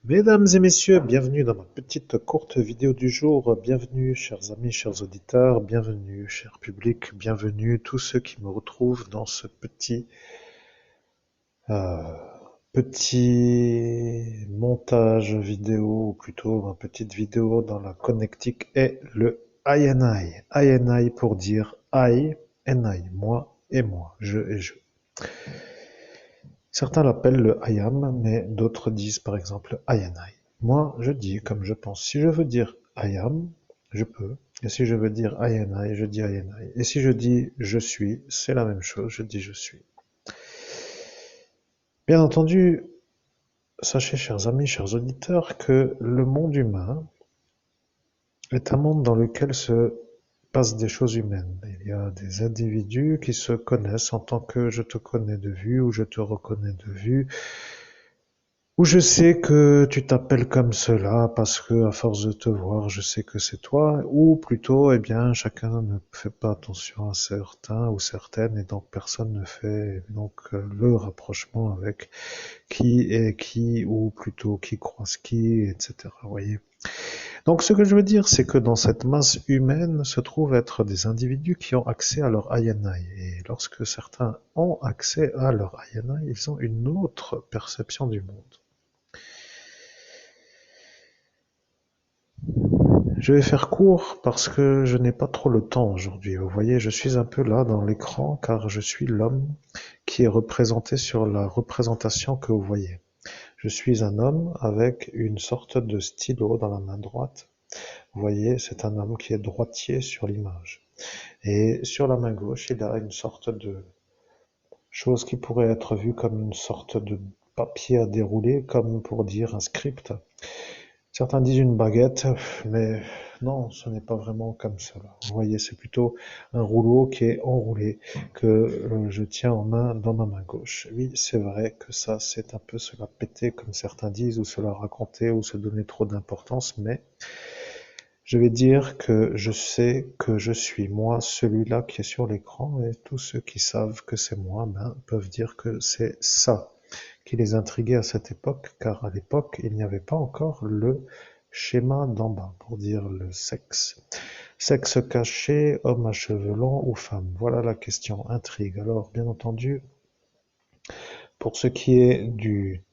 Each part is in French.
Mesdames et messieurs, bienvenue dans ma petite courte vidéo du jour. Bienvenue, chers amis, chers auditeurs, bienvenue, cher public, bienvenue tous ceux qui me retrouvent dans ce euh, petit montage vidéo, ou plutôt ma petite vidéo dans la connectique est le I and I. I and I pour dire I and I, moi et moi, je et je. Certains l'appellent le I am, mais d'autres disent par exemple I and I. Moi, je dis comme je pense. Si je veux dire I am, je peux. Et si je veux dire I and I, je dis I and I. Et si je dis je suis, c'est la même chose, je dis je suis. Bien entendu, sachez, chers amis, chers auditeurs, que le monde humain est un monde dans lequel se passent des choses humaines. Il y a des individus qui se connaissent en tant que je te connais de vue ou je te reconnais de vue. Ou je sais que tu t'appelles comme cela parce que à force de te voir, je sais que c'est toi, ou plutôt, eh bien, chacun ne fait pas attention à certains ou certaines, et donc personne ne fait donc le rapprochement avec qui est qui, ou plutôt qui croise qui, etc. Vous voyez. Donc, ce que je veux dire, c'est que dans cette masse humaine se trouvent être des individus qui ont accès à leur INI. Et lorsque certains ont accès à leur INI, ils ont une autre perception du monde. Je vais faire court parce que je n'ai pas trop le temps aujourd'hui. Vous voyez, je suis un peu là dans l'écran car je suis l'homme qui est représenté sur la représentation que vous voyez. Je suis un homme avec une sorte de stylo dans la main droite. Vous voyez, c'est un homme qui est droitier sur l'image. Et sur la main gauche, il a une sorte de chose qui pourrait être vue comme une sorte de papier à dérouler, comme pour dire un script. Certains disent une baguette, mais non, ce n'est pas vraiment comme cela. Vous voyez, c'est plutôt un rouleau qui est enroulé que je tiens en main dans ma main gauche. Oui, c'est vrai que ça, c'est un peu se la péter, comme certains disent, ou se la raconter, ou se donner trop d'importance, mais je vais dire que je sais que je suis moi, celui-là qui est sur l'écran, et tous ceux qui savent que c'est moi, ben, peuvent dire que c'est ça qui les intriguait à cette époque, car à l'époque, il n'y avait pas encore le schéma d'en bas, pour dire le sexe. Sexe caché, homme à cheveux longs ou femme? Voilà la question intrigue. Alors, bien entendu, pour ce qui est du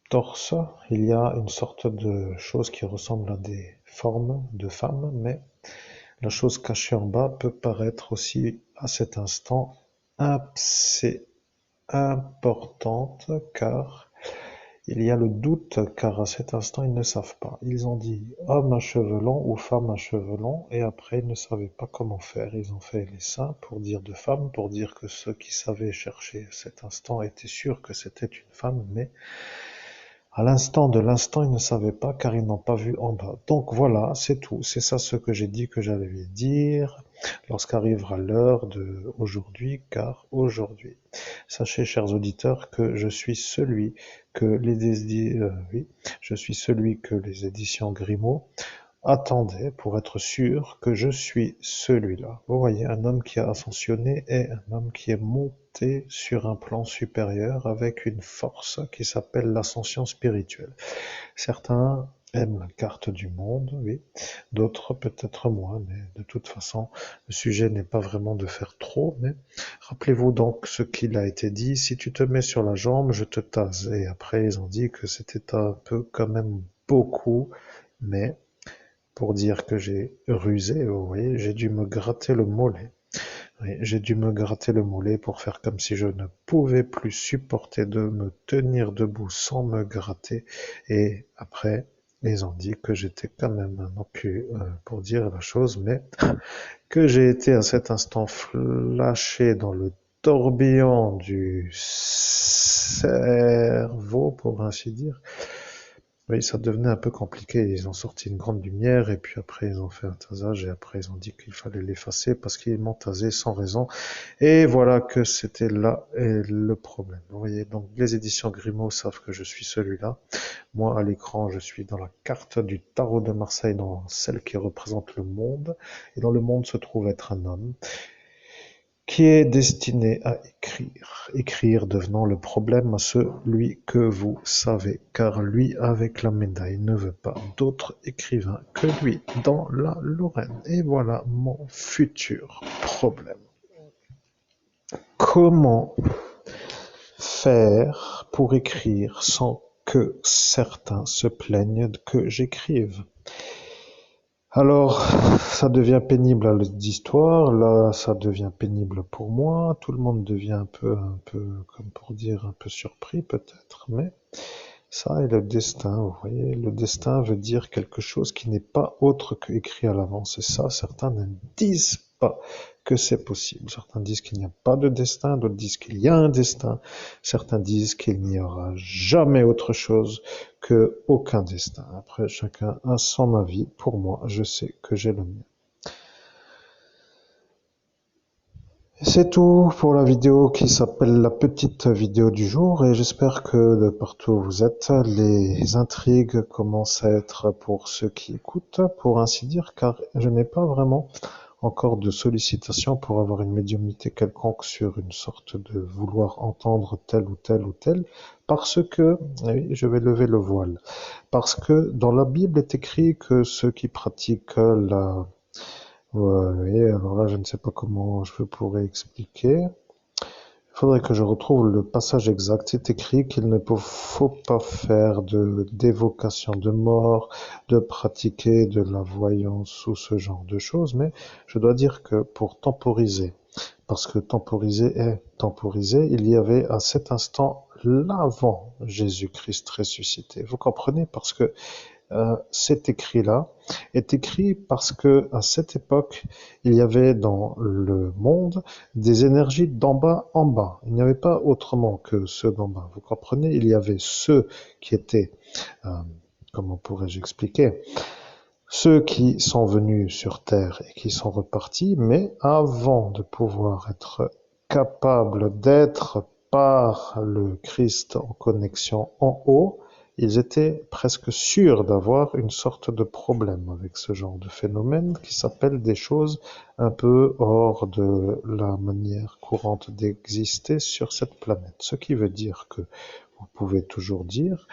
torse, il y a une sorte de chose qui ressemble à des formes de femmes, mais la chose cachée en bas peut paraître aussi à cet instant assez importante, car il y a le doute, car à cet instant, ils ne savent pas. Ils ont dit homme à cheveux longs ou femme à cheveux longs, et après, ils ne savaient pas comment faire. Ils ont fait les seins pour dire de femme, pour dire que ceux qui savaient chercher à cet instant étaient sûrs que c'était une femme, mais à l'instant de l'instant, ils ne savaient pas car ils n'ont pas vu en bas. Donc voilà, c'est tout. C'est ça ce que j'ai dit que j'allais dire lorsqu'arrivera l'heure de aujourd'hui, car aujourd'hui, sachez, chers auditeurs, que je suis celui que oui, je suis celui que les éditions Grimaud attendaient pour être sûr que je suis celui-là. Vous voyez, un homme qui a ascensionné est un homme qui est monté sur un plan supérieur avec une force qui s'appelle l'ascension spirituelle. Certains aiment la carte du monde, oui, d'autres peut-être moins, mais de toute façon, le sujet n'est pas vraiment de faire trop, mais rappelez-vous donc ce qu'il a été dit, si tu te mets sur la jambe, je te tase. Et après, ils ont dit que c'était un peu quand même beaucoup, mais pour dire que j'ai rusé, vous voyez, j'ai dû me gratter le mollet. Oui, j'ai dû me gratter le mollet pour faire comme si je ne pouvais plus supporter de me tenir debout sans me gratter. Et après, ils ont dit que j'étais quand même un enculé, pour dire la chose, mais que j'ai été à cet instant flashé dans le tourbillon du cerveau, pour ainsi dire. Oui, ça devenait un peu compliqué. Ils ont sorti une grande lumière et puis après ils ont fait un tasage et après ils ont dit qu'il fallait l'effacer parce qu'ils m'ont tasé sans raison. Et voilà que c'était là le problème. Vous voyez, donc les éditions Grimaud savent que je suis celui-là. Moi, à l'écran, je suis dans la carte du tarot de Marseille, dans celle qui représente le monde. Et dans le monde se trouve être un homme. qui est destiné à écrire, écrire devenant le problème à celui que vous savez, car lui avec la médaille ne veut pas d'autre écrivain que lui dans la Lorraine. Et voilà mon futur problème. Comment faire pour écrire sans que certains se plaignent que j'écrive? Alors, ça devient pénible à l'histoire, là, ça devient pénible pour moi, tout le monde devient un peu, comme pour dire, un peu surpris peut-être, mais ça est le destin, vous voyez, le destin veut dire quelque chose qui n'est pas autre que écrit à l'avance, et ça, certains ne disent pas que c'est possible. Certains disent qu'il n'y a pas de destin, d'autres disent qu'il y a un destin, certains disent qu'il n'y aura jamais autre chose que aucun destin. Après, chacun a son avis. Pour moi, je sais que j'ai le mien. C'est tout pour la vidéo qui s'appelle la petite vidéo du jour et j'espère que de partout où vous êtes, les intrigues commencent à être pour ceux qui écoutent, pour ainsi dire, car je n'ai pas vraiment encore de sollicitations pour avoir une médiumnité quelconque sur une sorte de vouloir entendre tel ou tel ou tel, parce que, oui, je vais lever le voile, parce que dans la Bible est écrit que ceux qui pratiquent la... Oui, alors là, je ne sais pas comment je pourrais expliquer. Il faudrait que je retrouve le passage exact. C'est écrit qu'il ne faut pas faire d'évocation de mort, de pratiquer de la voyance ou ce genre de choses, mais je dois dire que pour temporiser, parce que temporiser est temporiser, il y avait à cet instant l'avant Jésus-Christ ressuscité. Vous comprenez? Parce que cet écrit-là est écrit parce que à cette époque, il y avait dans le monde des énergies d'en bas en bas. Il n'y avait pas autrement que ceux d'en bas. Vous comprenez? Il y avait ceux qui étaient, euh, comment pourrais-je expliquer? Ceux qui sont venus sur Terre et qui sont repartis, mais avant de pouvoir être capables d'être par le Christ en connexion en haut, ils étaient presque sûrs d'avoir une sorte de problème avec ce genre de phénomène qui s'appelle des choses un peu hors de la manière courante d'exister sur cette planète. Ce qui veut dire que vous pouvez toujours dire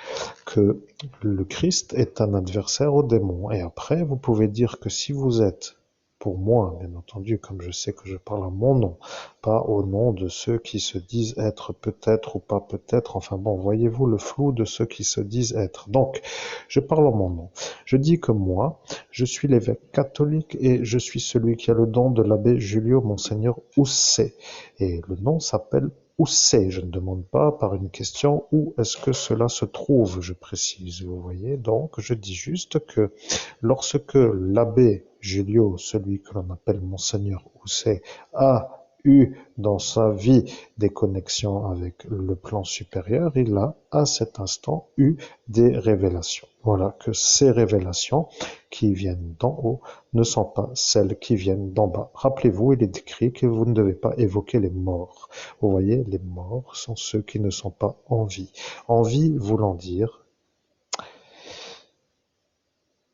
que le Christ est un adversaire au démon. Et après, vous pouvez dire que si vous êtes, pour moi, bien entendu, comme je sais que je parle à mon nom, pas au nom de ceux qui se disent être peut-être ou pas peut-être, enfin bon, voyez-vous le flou de ceux qui se disent être. Donc, je parle en mon nom. Je dis que moi, je suis l'évêque catholique et je suis celui qui a le don de l'abbé Julio Monseigneur Housset. Et le nom s'appelle où c'est? Je ne demande pas par une question où est-ce que cela se trouve, je précise, vous voyez. Donc, je dis juste que lorsque l'abbé Julio, celui que l'on appelle Monseigneur Housset, a eu dans sa vie des connexions avec le plan supérieur, il a à cet instant eu des révélations. Voilà que ces révélations qui viennent d'en haut ne sont pas celles qui viennent d'en bas. Rappelez-vous, il est écrit que vous ne devez pas évoquer les morts. Vous voyez, les morts sont ceux qui ne sont pas en vie. En vie voulant dire,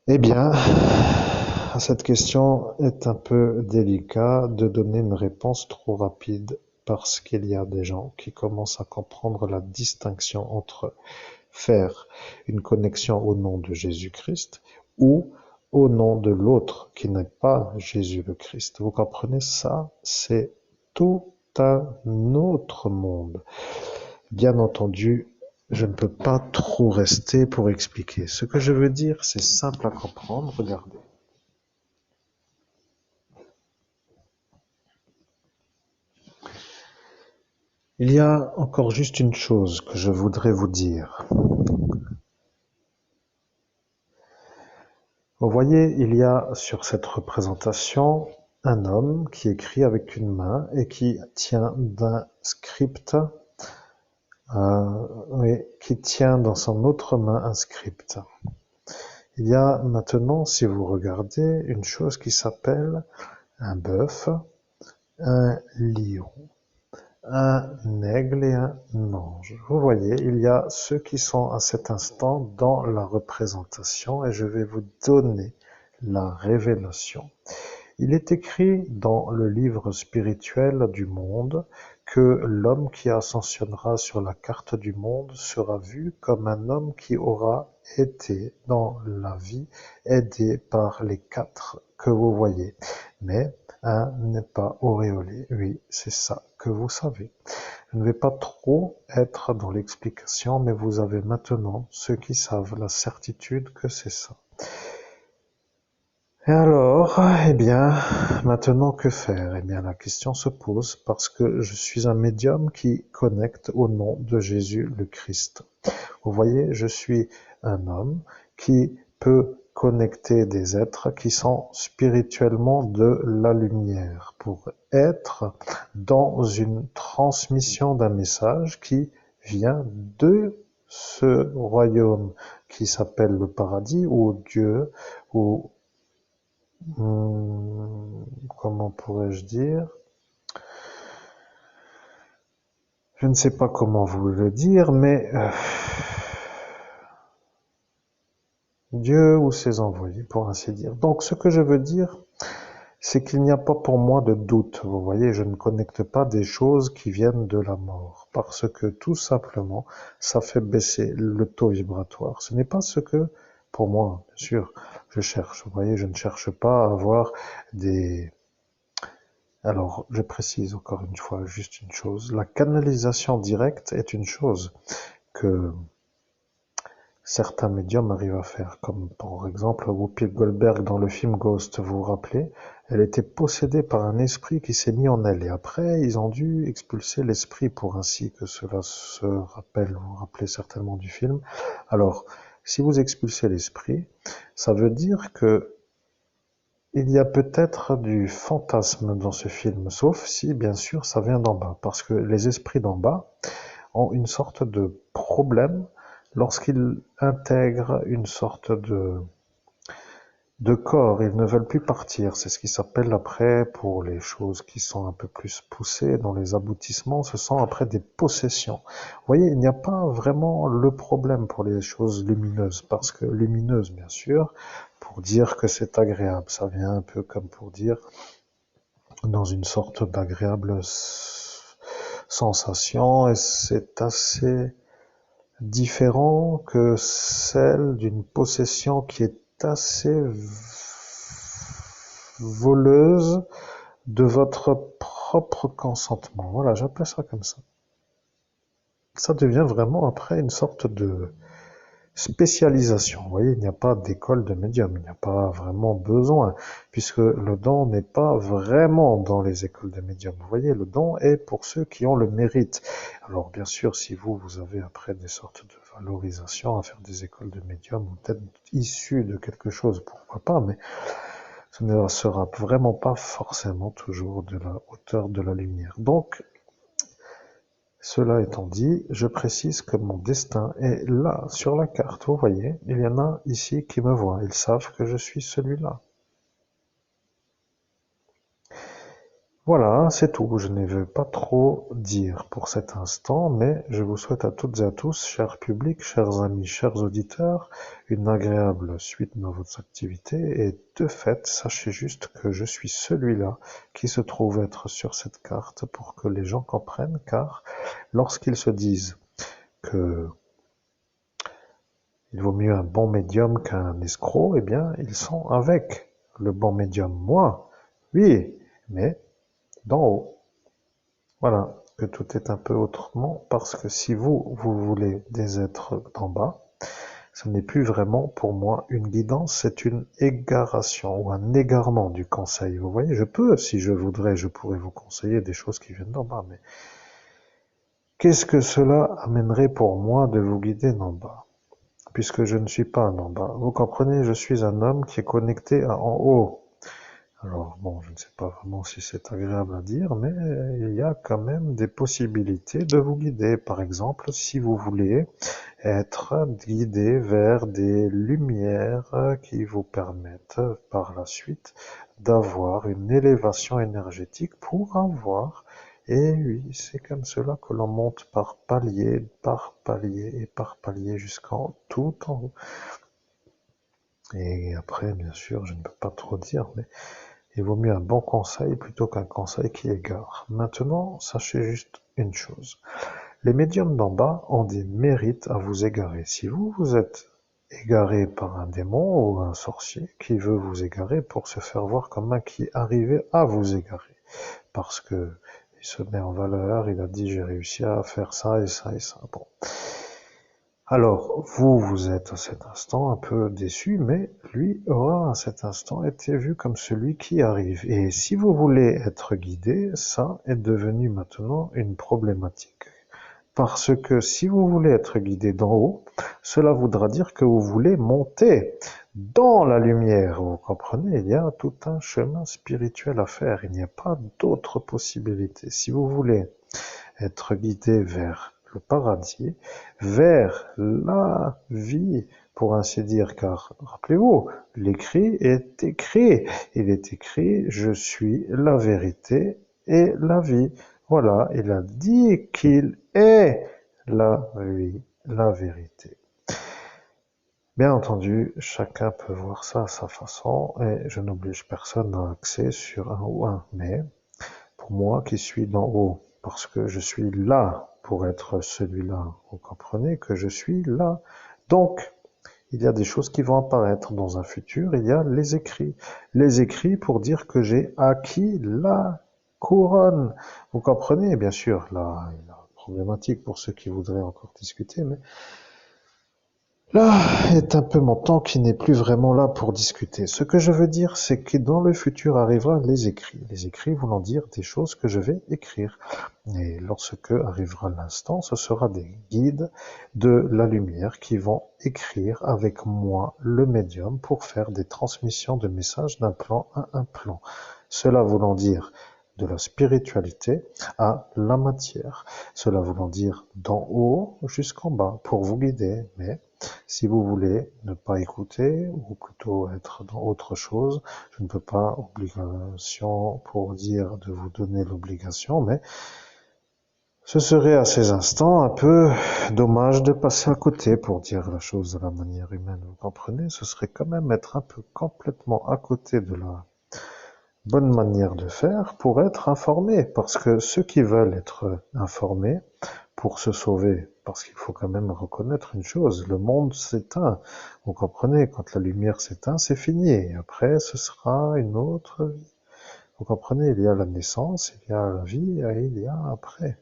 eh bien, cette question est un peu délicat de donner une réponse trop rapide parce qu'il y a des gens qui commencent à comprendre la distinction entre faire une connexion au nom de Jésus-Christ ou au nom de l'autre qui n'est pas Jésus le Christ. Vous comprenez ça? C'est tout un autre monde. Bien entendu, je ne peux pas trop rester pour expliquer. Ce que je veux dire, c'est simple à comprendre. Regardez. Il y a encore juste une chose que je voudrais vous dire. Vous voyez, il y a sur cette représentation un homme qui écrit avec une main et qui tient d'un script, oui, qui tient dans son autre main un script. Il y a maintenant, si vous regardez, une chose qui s'appelle un bœuf, un lion, un aigle et un ange. Vous voyez, il y a ceux qui sont à cet instant dans la représentation et je vais vous donner la révélation. Il est écrit dans le livre spirituel du monde que l'homme qui ascensionnera sur la carte du monde sera vu comme un homme qui aura été dans la vie aidé par les quatre que vous voyez. Mais un n'est pas auréolé. Oui, c'est ça que vous savez. Je ne vais pas trop être dans l'explication, mais vous avez maintenant, ceux qui savent, la certitude que c'est ça. Et alors, eh bien, maintenant que faire? Eh bien, la question se pose parce que je suis un médium qui connecte au nom de Jésus le Christ. Vous voyez, je suis un homme qui peut connecter des êtres qui sont spirituellement de la lumière pour être dans une transmission d'un message qui vient de ce royaume qui s'appelle le paradis ou Dieu ou comment pourrais-je dire? Je ne sais pas comment vous le dire, mais Dieu ou ses envoyés, pour ainsi dire. Donc, ce que je veux dire, c'est qu'il n'y a pas pour moi de doute. Vous voyez, je ne connecte pas des choses qui viennent de la mort, parce que tout simplement, ça fait baisser le taux vibratoire. Ce n'est pas ce que, pour moi, bien sûr, je cherche. Vous voyez, je ne cherche pas à avoir des... Alors, je précise encore une fois juste une chose. La canalisation directe est une chose que certains médiums arrivent à faire, comme par exemple Whoopi Goldberg dans le film Ghost, vous vous rappelez, elle était possédée par un esprit qui s'est mis en elle, et après ils ont dû expulser l'esprit pour ainsi que cela se rappelle, vous vous rappelez certainement du film. Alors, si vous expulsez l'esprit, ça veut dire que il y a peut-être du fantasme dans ce film, sauf si bien sûr ça vient d'en bas, parce que les esprits d'en bas ont une sorte de problème lorsqu'ils intègrent une sorte de corps. Ils ne veulent plus partir. C'est ce qui s'appelle après, pour les choses qui sont un peu plus poussées dans les aboutissements, ce sont après des possessions. Vous voyez, il n'y a pas vraiment le problème pour les choses lumineuses, parce que lumineuse, bien sûr, pour dire que c'est agréable, ça vient un peu comme pour dire dans une sorte d'agréable sensation, et c'est assez différent que celle d'une possession qui est assez voleuse de votre propre consentement. Voilà, j'appelle ça comme ça. Ça devient vraiment après une sorte de spécialisation. Vous voyez, il n'y a pas d'école de médium, il n'y a pas vraiment besoin, puisque le don n'est pas vraiment dans les écoles de médium. Vous voyez, le don est pour ceux qui ont le mérite. Alors bien sûr, si vous avez après des sortes de valorisation à faire des écoles de médium, ou peut-être issues de quelque chose, pourquoi pas, mais ce ne sera vraiment pas forcément toujours de la hauteur de la lumière. Donc, cela étant dit, je précise que mon destin est là, sur la carte. Vous voyez, il y en a ici qui me voient. Ils savent que je suis celui-là. Voilà, c'est tout. Je ne veux pas trop dire pour cet instant, mais je vous souhaite à toutes et à tous, chers publics, chers amis, chers auditeurs, une agréable suite dans votre activité. Et de fait, sachez juste que je suis celui-là qui se trouve être sur cette carte pour que les gens comprennent, car lorsqu'ils se disent que il vaut mieux un bon médium qu'un escroc, eh bien, ils sont avec le bon médium. Moi, oui, mais d'en haut. Voilà, que tout est un peu autrement, parce que si vous voulez des êtres d'en bas, ce n'est plus vraiment pour moi une guidance, c'est une égaration ou un égarement du conseil. Vous voyez, je peux, si je voudrais, je pourrais vous conseiller des choses qui viennent d'en bas, mais qu'est-ce que cela amènerait pour moi de vous guider d'en bas? Puisque je ne suis pas un en bas. Vous comprenez, je suis un homme qui est connecté à en haut. Alors bon, je ne sais pas vraiment si c'est agréable à dire, mais il y a quand même des possibilités de vous guider. Par exemple, si vous voulez être guidé vers des lumières qui vous permettent par la suite d'avoir une élévation énergétique pour avoir, et oui, c'est comme cela que l'on monte par palier et par palier jusqu'en tout en haut. Et après, bien sûr, je ne peux pas trop dire, mais Il vaut mieux un bon conseil plutôt qu'un conseil qui égare. Maintenant, sachez juste une chose. Les médiums d'en bas ont des mérites à vous égarer. Si vous, vous êtes égaré par un démon ou un sorcier qui veut vous égarer pour se faire voir comme un qui arrivait à vous égarer, parce que il se met en valeur, il a dit j'ai réussi à faire ça et ça et ça. Bon. Alors, vous êtes à cet instant un peu déçu, mais lui aura à cet instant été vu comme celui qui arrive. Et si vous voulez être guidé, ça est devenu maintenant une problématique. Parce que si vous voulez être guidé d'en haut, cela voudra dire que vous voulez monter dans la lumière. Vous comprenez, il y a tout un chemin spirituel à faire. Il n'y a pas d'autre possibilité. Si vous voulez être guidé vers le paradis, vers la vie, pour ainsi dire, car rappelez-vous, l'écrit est écrit. Il est écrit, je suis la vérité et la vie. Voilà, il a dit qu'il est la vie, la vérité. Bien entendu, chacun peut voir ça à sa façon et je n'oblige personne à axer sur un ou un. Mais pour moi qui suis d'en haut, parce que je suis là pour être celui-là, vous comprenez que je suis là. Donc, il y a des choses qui vont apparaître dans un futur, il y a les écrits. Les écrits pour dire que j'ai acquis la couronne. Vous comprenez, bien sûr, là, il y a une problématique pour ceux qui voudraient encore discuter, mais là est un peu mon temps qui n'est plus vraiment là pour discuter. Ce que je veux dire, c'est que dans le futur arrivera les écrits. Les écrits voulant dire des choses que je vais écrire. Et lorsque arrivera l'instant, ce sera des guides de la lumière qui vont écrire avec moi le médium pour faire des transmissions de messages d'un plan à un plan. Cela voulant dire de la spiritualité à la matière. Cela voulant dire d'en haut jusqu'en bas pour vous guider. Mais si vous voulez ne pas écouter, ou plutôt être dans autre chose, je ne peux pas obligation pour dire de vous donner l'obligation, mais ce serait à ces instants un peu dommage de passer à côté pour dire la chose de la manière humaine, vous comprenez? Ce serait quand même être un peu complètement à côté de la bonne manière de faire pour être informé, parce que ceux qui veulent être informés pour se sauver, parce qu'il faut quand même reconnaître une chose, le monde s'éteint. Vous comprenez, quand la lumière s'éteint, c'est fini. Et après, ce sera une autre vie. Vous comprenez, il y a la naissance, il y a la vie, et il y a après.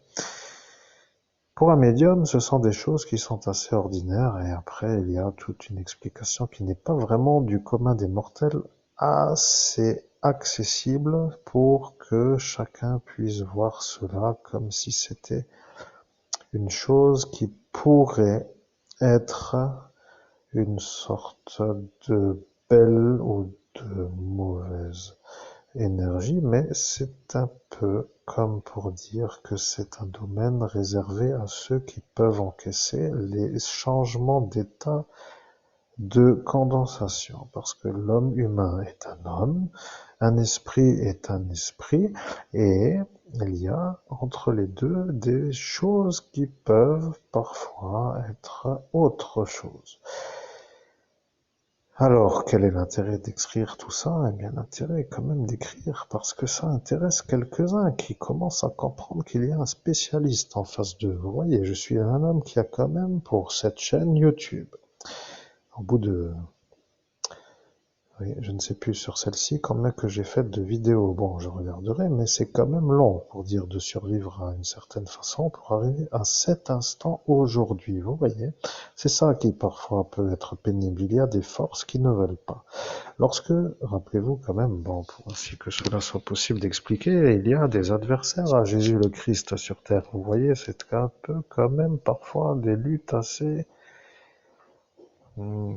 Pour un médium, ce sont des choses qui sont assez ordinaires, et après, il y a toute une explication qui n'est pas vraiment du commun des mortels, assez accessible pour que chacun puisse voir cela comme si c'était une chose qui pourrait être une sorte de belle ou de mauvaise énergie, mais c'est un peu comme pour dire que c'est un domaine réservé à ceux qui peuvent encaisser les changements d'état de condensation, parce que l'homme humain est un homme, un esprit est un esprit, et il y a entre les deux des choses qui peuvent parfois être autre chose. Alors, quel est l'intérêt d'écrire tout ça? Eh bien, l'intérêt est quand même d'écrire parce que ça intéresse quelques-uns qui commencent à comprendre qu'il y a un spécialiste en face d'eux. Vous voyez, je suis un homme qui a quand même pour cette chaîne YouTube, au bout de oui, je ne sais plus sur celle-ci combien que j'ai fait de vidéos. Bon, je regarderai, mais c'est quand même long pour dire de survivre à une certaine façon pour arriver à cet instant aujourd'hui. Vous voyez, c'est ça qui parfois peut être pénible. Il y a des forces qui ne veulent pas. Lorsque, rappelez-vous quand même, bon, pour ainsi que cela soit possible d'expliquer, il y a des adversaires à Jésus le Christ sur terre. Vous voyez, c'est un peu quand même parfois des luttes assez hmm,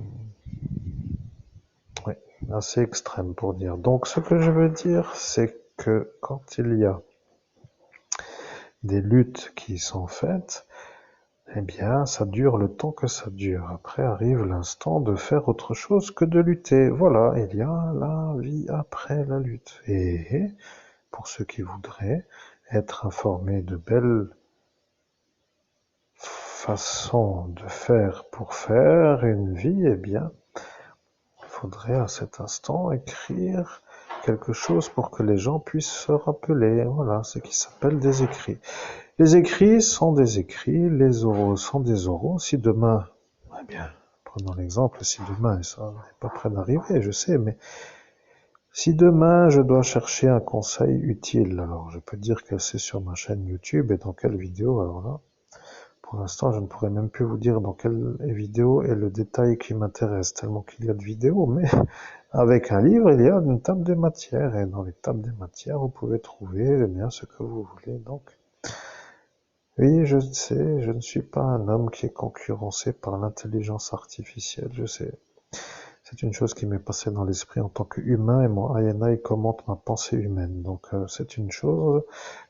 oui, assez extrême pour dire. Donc ce que je veux dire, c'est que quand il y a des luttes qui sont faites, eh bien, ça dure le temps que ça dure. Après arrive l'instant de faire autre chose que de lutter. Voilà, il y a la vie après la lutte. Et pour ceux qui voudraient être informés de belles façons de faire pour faire une vie, eh bien, il faudrait à cet instant écrire quelque chose pour que les gens puissent se rappeler. Voilà, ce qui s'appelle des écrits. Les écrits sont des écrits, les oraux sont des oraux. Si demain, eh bien, prenons l'exemple, si demain, ça n'est pas près d'arriver, je sais, mais si demain je dois chercher un conseil utile, alors je peux dire que c'est sur ma chaîne YouTube et dans quelle vidéo, alors là, pour l'instant je ne pourrais même plus vous dire dans quelle vidéo est le détail qui m'intéresse, tellement qu'il y a de vidéos, mais avec un livre, il y a une table des matières, et dans les tables des matières, vous pouvez trouver eh bien, ce que vous voulez. Donc, oui, je sais, je ne suis pas un homme qui est concurrencé par l'intelligence artificielle, je sais. C'est une chose qui m'est passée dans l'esprit en tant qu'humain, et mon INI commente ma pensée humaine. Donc, c'est une chose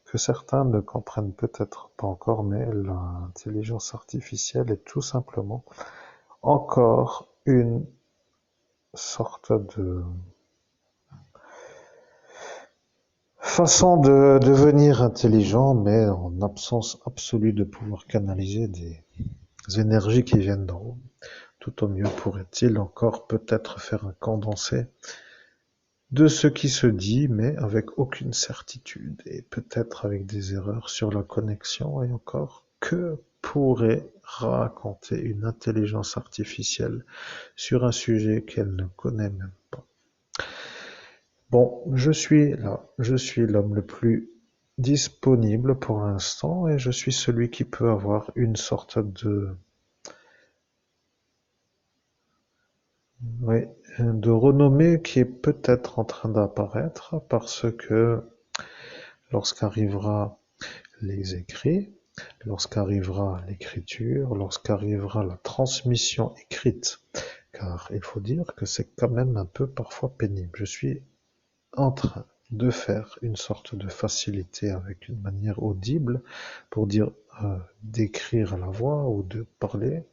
que certains ne comprennent peut-être pas encore, mais l'intelligence artificielle est tout simplement encore une sorte de façon de devenir intelligent, mais en absence absolue de pouvoir canaliser des énergies qui viennent d'en haut. Tout au mieux pourrait-il encore peut-être faire un condensé de ce qui se dit, mais avec aucune certitude, et peut-être avec des erreurs sur la connexion, et encore, que pourrait raconter une intelligence artificielle sur un sujet qu'elle ne connaît même pas. Bon, je suis là, je suis l'homme le plus disponible pour l'instant, et je suis celui qui peut avoir une sorte oui, de renommée qui est peut-être en train d'apparaître, parce que lorsqu'arrivera les écrits, lorsqu'arrivera l'écriture, lorsqu'arrivera la transmission écrite, car il faut dire que c'est quand même un peu parfois pénible. Je suis en train de faire une sorte de facilité avec une manière audible pour dire d'écrire à la voix ou de parler,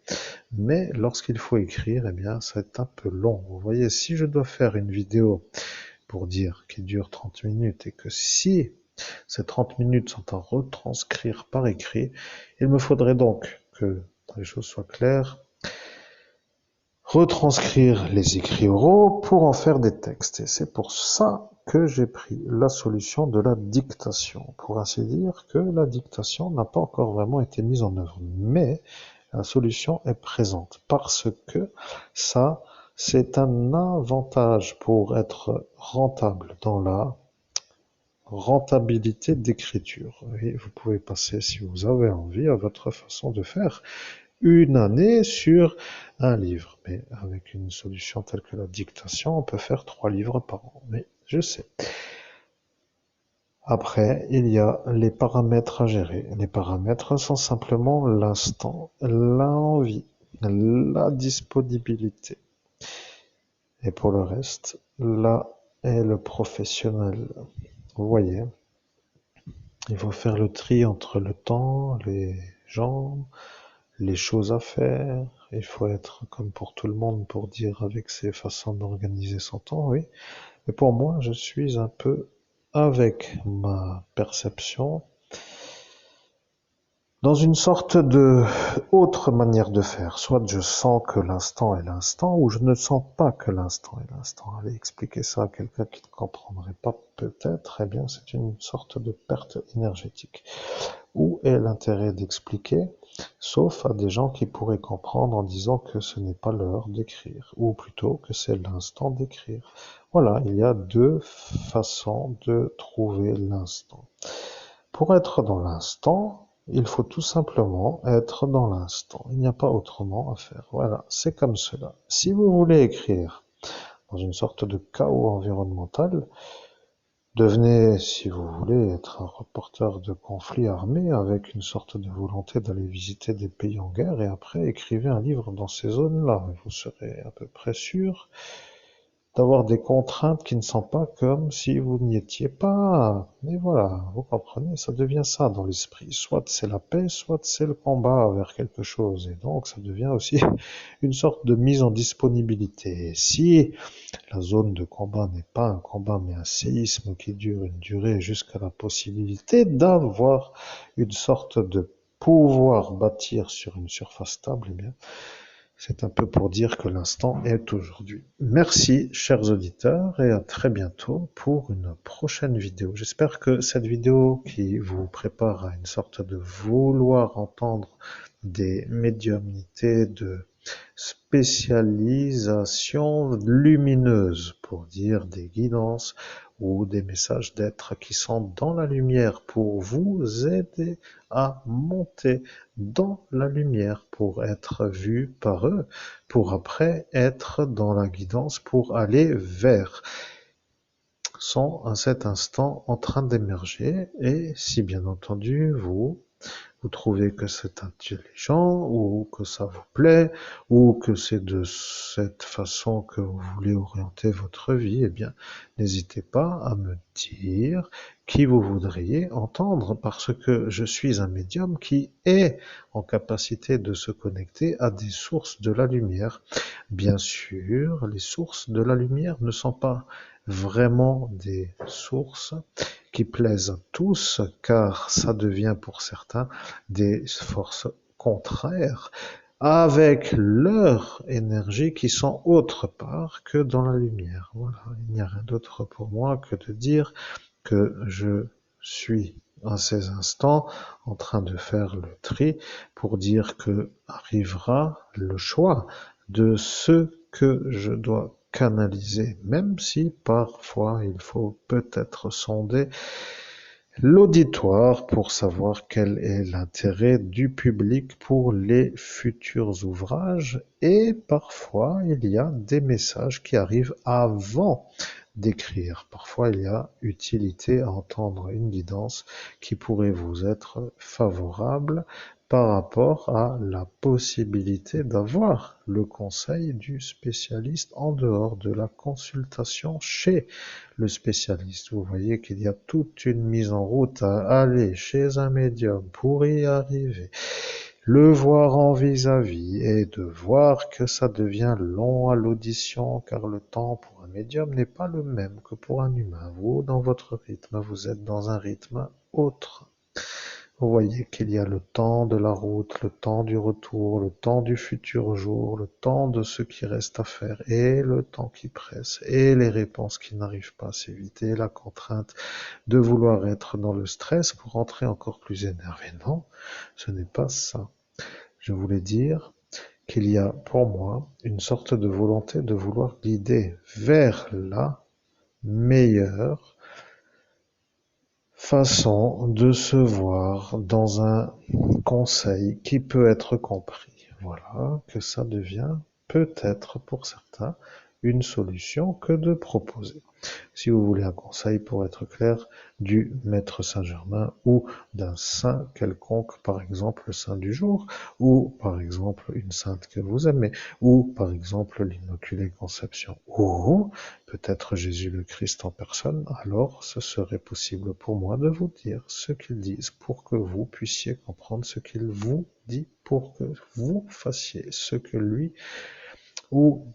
mais lorsqu'il faut écrire, eh bien, c'est un peu long. Vous voyez, si je dois faire une vidéo pour dire qui dure 30 minutes et que si ces 30 minutes sont à retranscrire par écrit, il me faudrait donc que les choses soient claires, retranscrire les écrits oraux pour en faire des textes. Et c'est pour ça que j'ai pris la solution de la dictation. Pour ainsi dire que la dictation n'a pas encore vraiment été mise en œuvre. Mais la solution est présente parce que ça, c'est un avantage pour être rentable dans la rentabilité d'écriture. Et vous pouvez passer, si vous avez envie, à votre façon de faire une année sur un livre. Mais avec une solution telle que la dictation, on peut faire 3 livres par an. Mais je sais. Après, il y a les paramètres à gérer. Les paramètres sont simplement l'instant, l'envie, la disponibilité. Et pour le reste, là est le professionnel. Vous voyez, il faut faire le tri entre le temps, les gens, les choses à faire. Il faut être comme pour tout le monde pour dire avec ses façons d'organiser son temps, oui. Mais pour moi, je suis un peu avec ma perception dans une sorte de autre manière de faire. Soit je sens que l'instant est l'instant, ou je ne sens pas que l'instant est l'instant. Allez expliquer ça à quelqu'un qui ne comprendrait pas peut-être, eh bien c'est une sorte de perte énergétique. Où est l'intérêt d'expliquer, sauf à des gens qui pourraient comprendre en disant que ce n'est pas l'heure d'écrire, ou plutôt que c'est l'instant d'écrire. Voilà, il y a 2 façons de trouver l'instant. Pour être dans l'instant, il faut tout simplement être dans l'instant. Il n'y a pas autrement à faire. Voilà, c'est comme cela. Si vous voulez écrire dans une sorte de chaos environnemental, devenez, si vous voulez, être un reporter de conflits armés avec une sorte de volonté d'aller visiter des pays en guerre et après écrivez un livre dans ces zones-là. Vous serez à peu près sûr d'avoir des contraintes qui ne sont pas comme si vous n'y étiez pas. Mais voilà, vous comprenez, ça devient ça dans l'esprit. Soit c'est la paix, soit c'est le combat vers quelque chose. Et donc, ça devient aussi une sorte de mise en disponibilité. Et si la zone de combat n'est pas un combat, mais un séisme qui dure une durée jusqu'à la possibilité d'avoir une sorte de pouvoir bâtir sur une surface stable, eh bien, C'est un peu pour dire que l'instant est aujourd'hui. Merci, chers auditeurs, et à très bientôt pour une prochaine vidéo. J'espère que cette vidéo qui vous prépare à une sorte de vouloir entendre des médiumnités de spécialisation lumineuse, pour dire des guidances ou des messages d'êtres qui sont dans la lumière pour vous aider à monter dans la lumière pour être vu par eux, pour après être dans la guidance pour aller vers, sont à cet instant en train d'émerger. Et si bien entendu vous trouvez que c'est intelligent, ou que ça vous plaît, ou que c'est de cette façon que vous voulez orienter votre vie, eh bien, n'hésitez pas à me dire qui vous voudriez entendre, parce que je suis un médium qui est en capacité de se connecter à des sources de la lumière. Bien sûr, les sources de la lumière ne sont pas vraiment des sources qui plaisent à tous, car ça devient pour certains des forces contraires avec leur énergie qui sont autre part que dans la lumière. Voilà, il n'y a rien d'autre pour moi que de dire que je suis à ces instants en train de faire le tri pour dire que arrivera le choix de ce que je dois canaliser, même si parfois il faut peut-être sonder l'auditoire pour savoir quel est l'intérêt du public pour les futurs ouvrages, et parfois il y a des messages qui arrivent avant d'écrire. Parfois il y a utilité à entendre une guidance qui pourrait vous être favorable par rapport à la possibilité d'avoir le conseil du spécialiste en dehors de la consultation chez le spécialiste. Vous voyez qu'il y a toute une mise en route à aller chez un médium pour y arriver, le voir en vis-à-vis, et de voir que ça devient long à l'audition, car le temps pour un médium n'est pas le même que pour un humain. Vous, dans votre rythme, vous êtes dans un rythme autre. Vous voyez qu'il y a le temps de la route, le temps du retour, le temps du futur jour, le temps de ce qui reste à faire, et le temps qui presse, et les réponses qui n'arrivent pas à s'éviter, la contrainte de vouloir être dans le stress pour rentrer encore plus énervé. Non, ce n'est pas ça. Je voulais dire qu'il y a pour moi une sorte de volonté de vouloir guider vers la meilleure façon de se voir dans un conseil qui peut être compris. Voilà, que ça devient peut-être pour certains une solution que de proposer. Si vous voulez un conseil, pour être clair, du maître Saint-Germain ou d'un saint quelconque, par exemple le saint du jour, ou par exemple une sainte que vous aimez, ou par exemple l'Immaculée Conception, ou peut-être Jésus le Christ en personne, alors ce serait possible pour moi de vous dire ce qu'ils disent pour que vous puissiez comprendre ce qu'il vous dit, pour que vous fassiez ce que lui ou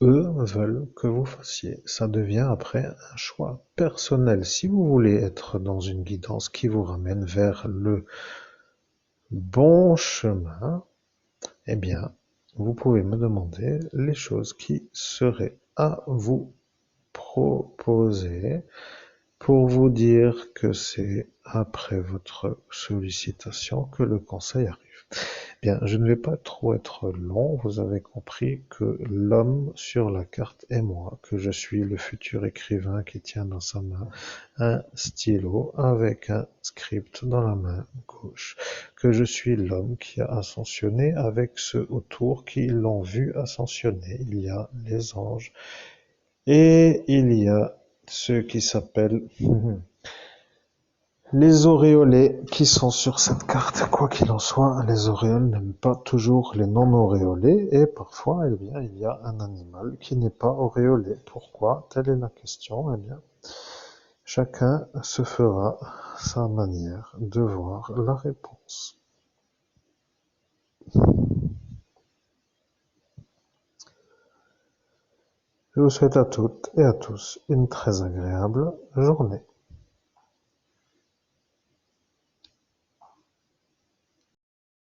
eux veulent que vous fassiez. Ça devient après un choix personnel. Si vous voulez être dans une guidance qui vous ramène vers le bon chemin, eh bien, vous pouvez me demander les choses qui seraient à vous proposer pour vous dire que c'est après votre sollicitation que le conseil arrive. Bien, je ne vais pas trop être long, vous avez compris que l'homme sur la carte est moi, que je suis le futur écrivain qui tient dans sa main un stylo avec un script dans la main gauche, que je suis l'homme qui a ascensionné avec ceux autour qui l'ont vu ascensionner. Il y a les anges et il y a ceux qui s'appellent les auréolés qui sont sur cette carte. Quoi qu'il en soit, les auréoles n'aiment pas toujours les non-auréolés, et parfois, eh bien, il y a un animal qui n'est pas auréolé. Pourquoi? Telle est la question. Eh bien, chacun se fera sa manière de voir la réponse. Je vous souhaite à toutes et à tous une très agréable journée.